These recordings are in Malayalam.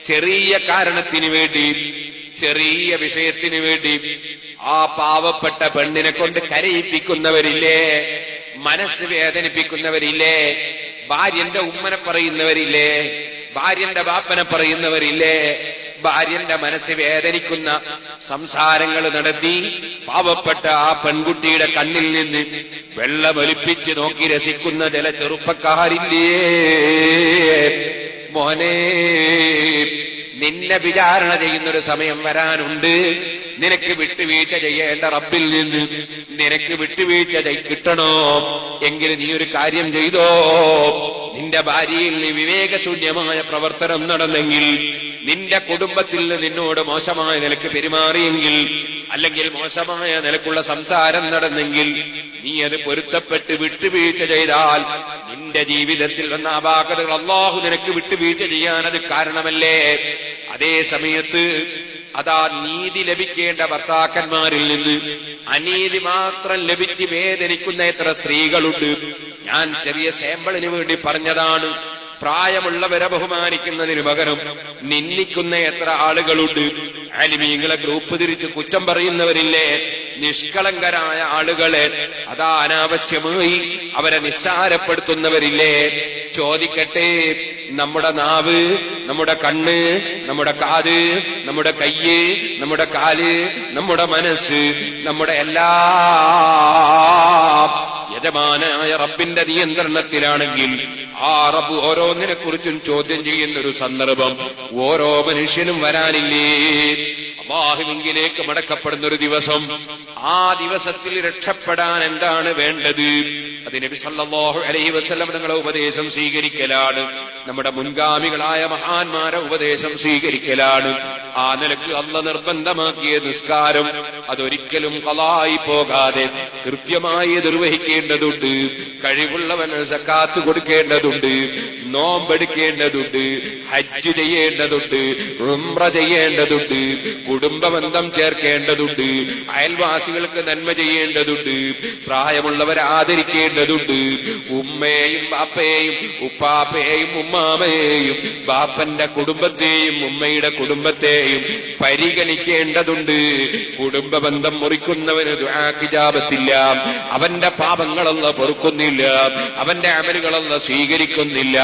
ചെറിയ കാരണത്തിന് വേണ്ടി, ചെറിയ വിഷയത്തിന് വേണ്ടി ആ പാവപ്പെട്ട പെണ്ണിനെ കൊണ്ട് കരയിപ്പിക്കുന്നവരില്ലേ, മനസ്സ് വേദനിപ്പിക്കുന്നവരില്ലേ, ഭാര്യന്റെ ഉമ്മനെ പറയുന്നവരില്ലേ, ഭാര്യന്റെ ബാപ്പനെ പറയുന്നവരില്ലേ, ഭാര്യന്റെ മനസ്സ് വേദനിക്കുന്ന സംസാരങ്ങൾ നടത്തി പാവപ്പെട്ട ആ പെൺകുട്ടിയുടെ കണ്ണിൽ നിന്ന് വെള്ളമൊലിപ്പിച്ച് നോക്കി രസിക്കുന്ന ചില ചെറുപ്പക്കാരില്ലേ? മോനെ, നിന്നെ വിചാരണ ചെയ്യുന്നൊരു സമയം വരാനുണ്ട്. നിനക്ക് വിട്ടുവീഴ്ച ചെയ്യേണ്ട റബ്ബിൽ നിന്ന് നിനക്ക് വിട്ടുവീഴ്ച കിട്ടണോ എങ്കിൽ നീ ഒരു കാര്യം ചെയ്തോ. നിന്റെ ഭാര്യയിൽ നീ വിവേകശൂന്യമായ പ്രവർത്തനം നടന്നെങ്കിൽ, നിന്റെ കുടുംബത്തിൽ നിന്നോട് മോശമായ നിലക്ക് പെരുമാറിയെങ്കിൽ, അല്ലെങ്കിൽ മോശമായ നിലക്കുള്ള സംസാരം നടന്നെങ്കിൽ, നീ അത് പൊരുത്തപ്പെട്ട് വിട്ടുവീഴ്ച ചെയ്താൽ നിന്റെ ജീവിതത്തിൽ വന്ന അപാകതകൾ അല്ലാഹു നിനക്ക് വിട്ടുവീഴ്ച ചെയ്യാൻ അത് കാരണമല്ലേ? അതേ സമയത്ത് അതാ നീതി ലഭിക്കേണ്ട ഭർത്താക്കന്മാരിൽ നിന്ന് അനീതി മാത്രം ലഭിച്ച് വേദനിക്കുന്ന എത്ര സ്ത്രീകളുണ്ട്. ഞാൻ ചെറിയ സാമ്പിളിന് വേണ്ടി പറഞ്ഞതാണ്. പ്രായമുള്ളവരെ ബഹുമാനിക്കുന്നതിന് പകരം നിന്ദിക്കുന്ന എത്ര ആളുകളുണ്ട്. ആലിമീങ്ങളെ ഗ്രൂപ്പ് തിരിച്ച് കുറ്റം പറയുന്നവരില്ലേ? നിഷ്കളങ്കരായ ആളുകളെ അതാ അനാവശ്യമായി അവരെ നിസ്സാരപ്പെടുത്തുന്നവരില്ലേ? ചോദിക്കട്ടെ, നമ്മുടെ നാവ്, നമ്മുടെ കണ്ണ്, നമ്മുടെ കാത്, നമ്മുടെ കയ്യ്, നമ്മുടെ കാല്, നമ്മുടെ മനസ്സ്, നമ്മുടെ എല്ലാ യജമാനായ റബ്ബിന്റെ നിയന്ത്രണത്തിലാണെങ്കിൽ ആ റബ്ബ് ഓരോന്നിനെ കുറിച്ചും ചോദ്യം ചെയ്യുന്നൊരു സന്ദർഭം ഓരോ മനുഷ്യനും വരാനില്ലേ? അല്ലാഹുവിലേക്ക് മടക്കപ്പെടുന്നൊരു ദിവസം. ആ ദിവസത്തിൽ രക്ഷപ്പെടാൻ എന്താണ് വേണ്ടത്? അത് നബി സല്ലല്ലാഹു അലൈഹി വസല്ലം തങ്ങളുടെ ഉപദേശം സ്വീകരിക്കലാണ്. നമ്മുടെ മുൻഗാമികളായ മഹാന്മാരെ ഉപദേശം സ്വീകരിക്കലാണ്. ആ നിലക്ക് അല്ലാഹു നിർബന്ധമാക്കിയ നിസ്കാരം അതൊരിക്കലും ഖളായി പോകാതെ കൃത്യമായി നിർവഹിക്കേണ്ടതുണ്ട്. കഴിവുള്ളവൻ സക്കാത്ത് കൊടുക്കേണ്ടതുണ്ട്, നോമ്പെടുക്കേണ്ടതുണ്ട്, ഹജ്ജ് ചെയ്യേണ്ടതുണ്ട്, ഉംറ ചെയ്യേണ്ടതുണ്ട്, കുടുംബബന്ധം ചേർക്കേണ്ടതുണ്ട്, അയൽവാസികൾക്ക് നന്മ ചെയ്യേണ്ടതുണ്ട്, പ്രായമുള്ളവരെ ആദരിക്കേണ്ടതുണ്ട്, ഉമ്മയെയും ബാപ്പയെയും ഉപ്പാപ്പയെയും ഉമ്മാമയെയും ബാപ്പന്റെ കുടുംബത്തെയും ഉമ്മയുടെ കുടുംബത്തെയും പരിഗണിക്കേണ്ടതുണ്ട്. കുടുംബബന്ധം മുറിക്കുന്നവന് ദുആക്ക് ഇജാബത്തില്ല. അവന്റെ പാപങ്ങളൊന്നും പൊറുക്കുന്നില്ല, അവന്റെ അമലുകളൊന്നും സ്വീകരിക്കുന്നില്ല.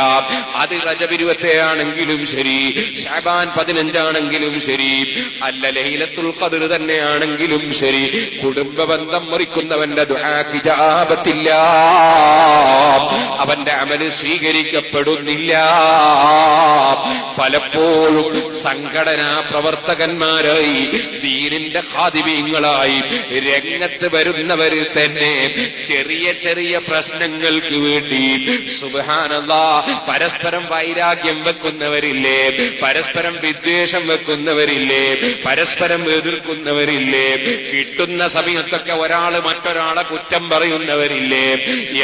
അത് റജബ് 20 ആണെങ്കിലും ശരി, ശഅബാൻ 15 ആണെങ്കിലും ശരി, അല്ല ലൈലത്തുൽ ഖദ്ർ തന്നെയാണെങ്കിലും ശരി, കുടുംബബന്ധം മുറിക്കുന്നവന്റെ ദുആക്ക് ഇജാബത്തില്ല, അവന്റെ അമല് സ്വീകരിക്കപ്പെടുന്നില്ല. പലപ്പോഴും സംഘടനാ പ്രവർത്തകന്മാരായി ദീനിന്റെ ഖാദിമീങ്ങളായി രംഗത്ത് വരുന്നവരിൽ തന്നെ ചെറിയ ചെറിയ പ്രശ്നങ്ങൾക്ക് വേണ്ടി സുബ്ഹാനല്ലാഹ് പരസ്പരം വൈരാഗ്യം വെക്കുന്നവരില്ലേ, പരസ്പരം വിദ്വേഷം വെക്കുന്നവരില്ലേ, പരസ്പരം എതിർക്കുന്നവരില്ലേ, കിട്ടുന്ന സമയത്തൊക്കെ ഒരാള് മറ്റൊരാളെ കുറ്റം പറയുന്നവരില്ലേ,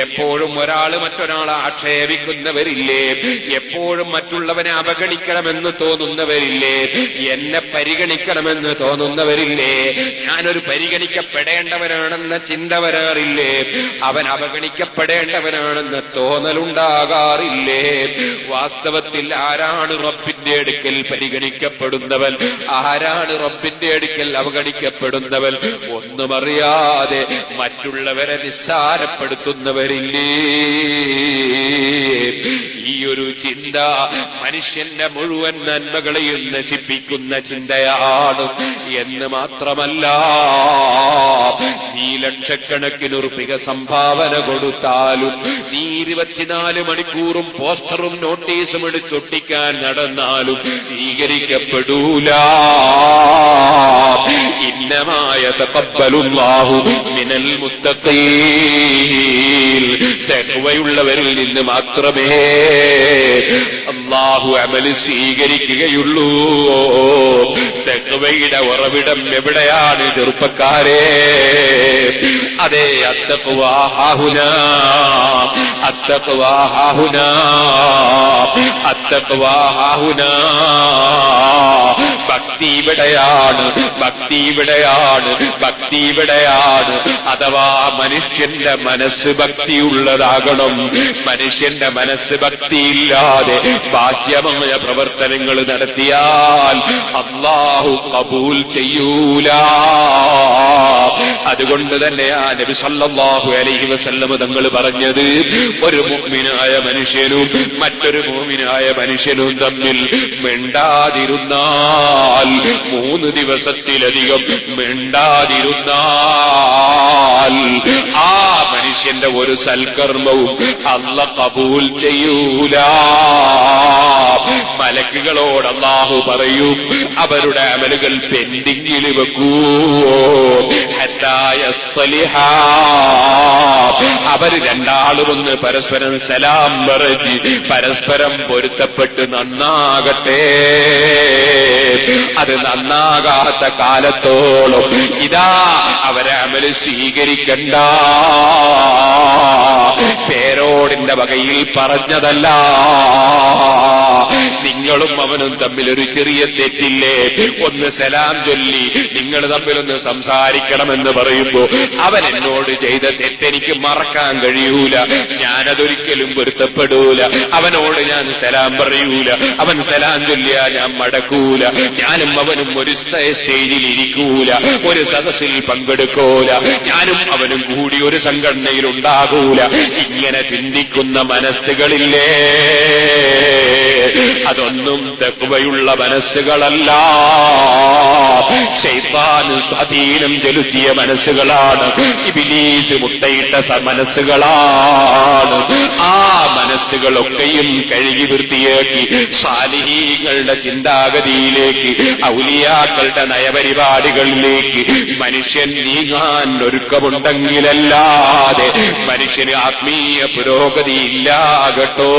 എപ്പോഴും ഒരാള് മറ്റൊരാളെ ആക്ഷേപിക്കുന്നവരില്ലേ, എപ്പോഴും മറ്റുള്ളവനെ അവഗണിക്കണമെന്ന് തോന്നുന്നവരില്ലേ, എന്നെ പരിഗണിക്കണമെന്ന് തോന്നുന്നവരില്ലേ, ഞാനൊരു പരിഗണിക്കപ്പെടേണ്ടവനാണെന്ന ചിന്ത വരാറില്ലേ, അവൻ അവഗണിക്കപ്പെടേണ്ടവനാണെന്ന തോന്നലുണ്ടാകാറില്ലേ? വാസ്തവത്തിൽ ആരാണ് റബ്ബിന്റെ അടുക്കൽ പരിഗണിക്കപ്പെടുന്നവൻ, ആരാണ് റബ്ബിന്റെ അടുക്കൽ അവഗണിക്കപ്പെടുന്നവൻ? ഒന്നും അറിയാതെ മറ്റുള്ളവരെ നിസ്സാരപ്പെടുത്തുന്നവരില്ലേ? ഈ ഒരു ചിന്ത മനുഷ്യന്റെ മുഴുവൻ നന്മകളെയും നശിപ്പിക്കുന്ന ചിന്തയാണ്. എന്ന് മാത്രമല്ല, നീ ലക്ഷക്കണക്കിന് ഉറുപ്പിക സംഭാവന കൊടുത്താലും, നീ 24 മണിക്കൂറും പോസ്റ്ററും നോട്ടീസും എടുത്തൊട്ടിക്കാൻ നടന്നാലും സ്വീകരിക്കപ്പെടൂല. ഇന്നമാ യതഖബ്ബലുല്ലാഹു മിനൽ മുത്തഖീൻ, തഖ്വയുള്ളവരിൽ നിന്ന് മാത്രമേ അല്ലാഹു അമല് സ്വീകരിക്കുകയുള്ളൂ. തഖ്വയുടെ ഉറവിടം എവിടെയാണ് ചെറുപ്പക്കാരെ? അതെ, അത്തഖ്വാ ഹാഹുനാ, അത്തഖ്വാ ഹാഹുനാ, അത്തഖ്വാ ഹാഹുനാ. ഭക്തി ഇവിടെയാണ്, ഭക്തി ഇവിടെയാണ്, ഭക്തി ഇവിടെയാണ്. അഥവാ മനുഷ്യന്റെ മനസ്സ് ഭക്തിയുള്ളതാകണം. മനുഷ്യന്റെ മനസ്സ് ഭക്തിയില്ലാതെ ബാഹ്യമായ പ്രവർത്തനങ്ങൾ നടത്തിയാൽ അല്ലാഹു ഖബൂൽ ചെയ്യൂല. അതുകൊണ്ട് തന്നെയാ നബി സല്ലല്ലാഹു അലൈഹി വസല്ലം തങ്ങൾ പറഞ്ഞത്, ഒരു മുഅ്മിനായ മനുഷ്യനും മറ്റൊരു മുഅ്മിനായ മനുഷ്യനും തമ്മിൽ മിണ്ടാതിരുന്നാൽ, 3 ദിവസത്തിലധികം മിണ്ടാതിരുന്നാൽ ആ മനുഷ്യന്റെ ഒരു സൽക്കർമ്മവും അല്ലാഹു ഖബൂൽ ചെയ്യൂല. മലക്കുകളോട് അല്ലാഹു പറയും, അവരുടെ അമലുകൾ പെൻഡിങ്ങിൽ വെക്കൂ. ഹത്താ യസ്തലിഹാ, അവർ രണ്ടാളും ഒന്ന് പരസ്പരം സലാം പറഞ്ഞ് പരസ്പരം പൊരുത്തപ്പെട്ട് നന്നാകട്ടെ. അത് നന്നാകാത്ത കാലത്തോളം ഇതാ അവരെ അമല് സ്വീകരിക്കണ്ട. പേരോടിന്റെ വകയിൽ പറഞ്ഞതല്ല. നിങ്ങളും അവനും തമ്മിൽ ഒരു ചെറിയ തെറ്റില്ലേ, ഒന്ന് സലാം ചൊല്ലി നിങ്ങൾ തമ്മിലൊന്ന് സംസാരിക്കണമെന്ന് പറയുമ്പോ അവൻ എന്നോട് ചെയ്ത തെറ്റെനിക്ക് മറക്കാൻ കഴിയൂല, ഞാനതൊരിക്കലും പൊരുത്തപ്പെടൂല. അവനോട് ഞാൻ സലാം പറയൂല, അവൻ സലാം ചൊല്ലിയാ ഞാൻ മടക്കൂല. ഞാനും അവനും ഒരു സ്റ്റേജിൽ ഇരിക്കൂല, ഒരു സദസ്സിൽ പങ്കെടുക്കൂല, ഞാനും അവനും കൂടി ഒരു സംഘടനയിൽ ഉണ്ടാകൂല. ഇങ്ങനെ ചിന്തിക്കുന്ന മനസ്സുകളില്ലേ, അതൊന്നും തഖ്വയുള്ള മനസ്സുകളല്ല. ശൈത്താൻ സ്വാധീനം ചെലുത്തിയ മനസ്സുകളാണ്, ഇബ്ലീസ് മുട്ടയിട്ട മനസ്സുകളാണ്. ആ മനസ്സുകളൊക്കെയും കഴുകി വൃത്തിയാക്കി സാലിഹീങ്ങളുടെ ചിന്താഗതിയിലേക്ക്, ഔലിയാക്കളുടെ നയപരിപാടികളിലേക്ക് മനുഷ്യൻ നീങ്ങാൻ ഒരുക്കമുണ്ടെങ്കിലല്ലാതെ മനുഷ്യന് ആത്മീയ പുരോഗതിയില്ല കേട്ടോ.